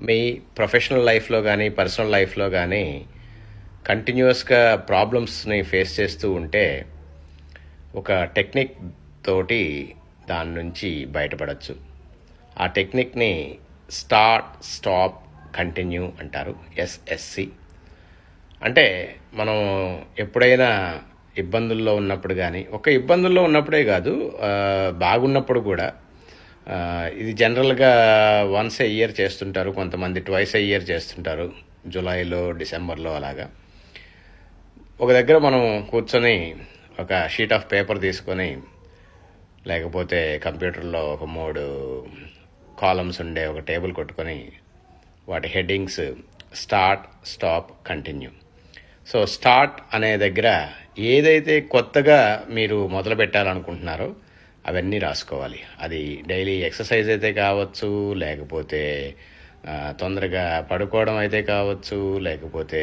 మీ professional లైఫ్లో కానీ personal లైఫ్లో కానీ కంటిన్యూస్గా ప్రాబ్లమ్స్ని ఫేస్ చేస్తూ ఉంటే ఒక టెక్నిక్ తోటి దాని నుంచి బయటపడచ్చు. ఆ టెక్నిక్ని స్టార్ట్ స్టాప్ కంటిన్యూ అంటారు, ఎస్ఎస్సి. అంటే మనం ఎప్పుడైనా ఇబ్బందుల్లో ఉన్నప్పుడు కానీ, ఒక ఇబ్బందుల్లో ఉన్నప్పుడే కాదు, బాగున్నప్పుడు కూడా, ఇది జనరల్గా వన్స్ ఏ ఇయర్ చేస్తుంటారు, కొంతమంది ట్వైస్ ఏ ఇయర్ చేస్తుంటారు, జూలైలో డిసెంబర్లో అలాగా. ఒక దగ్గర మనం కూర్చొని ఒక షీట్ ఆఫ్ పేపర్ తీసుకొని, లేకపోతే కంప్యూటర్లో ఒక 3 కాలమ్స్ ఉండే ఒక టేబుల్ కొట్టుకొని వాటి headings start stop continue. So start అనే దగ్గర ఏదైతే కొత్తగా మీరు మొదలు పెట్టాలనుకుంటున్నారో అవన్నీ రాసుకోవాలి. అది డైలీ ఎక్సర్సైజ్ అయితే కావచ్చు, లేకపోతే తొందరగా పడుకోవడం అయితే కావచ్చు, లేకపోతే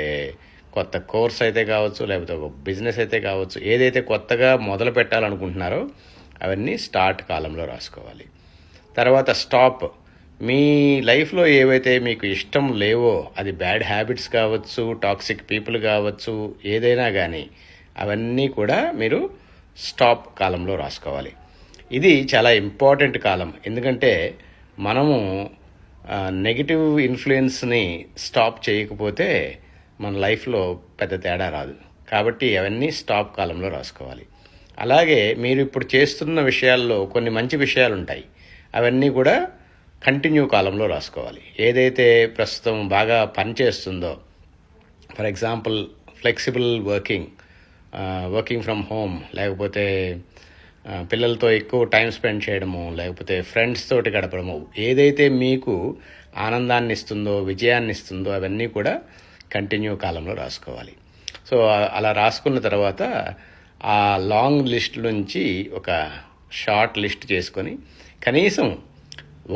కొత్త కోర్స్ అయితే కావచ్చు, లేకపోతే ఒక బిజినెస్ అయితే కావచ్చు. ఏదైతే కొత్తగా మొదలు పెట్టాలనుకుంటున్నారో అవన్నీ స్టార్ట్ కాలంలో రాసుకోవాలి. తర్వాత స్టాప్, మీ లైఫ్లో ఏవైతే మీకు ఇష్టం లేవో, అది బ్యాడ్ హ్యాబిట్స్ కావచ్చు, టాక్సిక్ పీపుల్ కావచ్చు, ఏదైనా కానీ అవన్నీ కూడా మీరు స్టాప్ కాలంలో రాసుకోవాలి. ఇది చాలా ఇంపార్టెంట్ కాలం, ఎందుకంటే మనము నెగిటివ్ ఇన్ఫ్లుయెన్స్ని స్టాప్ చేయకపోతే మన లైఫ్లో పెద్ద తేడా రాదు. కాబట్టి అవన్నీ స్టాప్ కాలంలో రాసుకోవాలి. అలాగే మీరు ఇప్పుడు చేస్తున్న విషయాల్లో కొన్ని మంచి విషయాలు ఉంటాయి, అవన్నీ కూడా కంటిన్యూ కాలంలో రాసుకోవాలి. ఏదైతే ప్రస్తుతం బాగా పనిచేస్తుందో, for example flexible working from home, లేకపోతే పిల్లలతో ఎక్కువ టైం స్పెండ్ చేయడము, లేకపోతే ఫ్రెండ్స్ తోటి గడపడము, ఏదైతే మీకు ఆనందాన్ని ఇస్తుందో, విజయాన్ని ఇస్తుందో అవన్నీ కూడా కంటిన్యూ కాలంలో రాసుకోవాలి. సో అలా రాసుకున్న తర్వాత ఆ లాంగ్ లిస్ట్ నుంచి ఒక షార్ట్ లిస్ట్ చేసుకొని కనీసం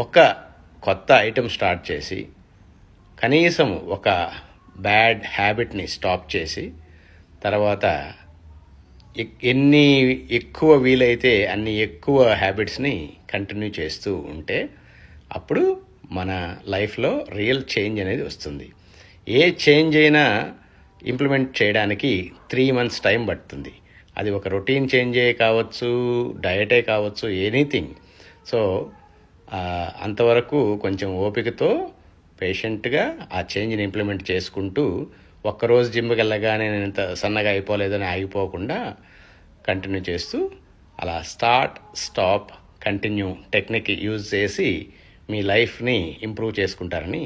ఒక కొత్త ఐటెం స్టార్ట్ చేసి, కనీసం ఒక బ్యాడ్ హ్యాబిట్ని స్టాప్ చేసి, తర్వాత ఎన్ని ఎక్కువ వీలైతే అన్ని ఎక్కువ హ్యాబిట్స్ని కంటిన్యూ చేస్తూ ఉంటే అప్పుడు మన లైఫ్లో రియల్ చేంజ్ అనేది వస్తుంది. ఏ చేంజ్ అయినా ఇంప్లిమెంట్ చేయడానికి 3 months టైం పడుతుంది. అది ఒక రొటీన్ చేంజే కావచ్చు, డయటే కావచ్చు, ఎనీథింగ్. సో అంతవరకు కొంచెం ఓపికతో పేషెంట్గా ఆ చేంజ్ని ఇంప్లిమెంట్ చేసుకుంటూ, ఒక్కరోజు జిమ్కి వెళ్ళగానే నేను ఇంత సన్నగా అయిపోలేదని ఆగిపోకుండా కంటిన్యూ చేస్తూ అలా start stop continue technique use చేసి మీ లైఫ్ని ఇంప్రూవ్ చేసుకుంటారని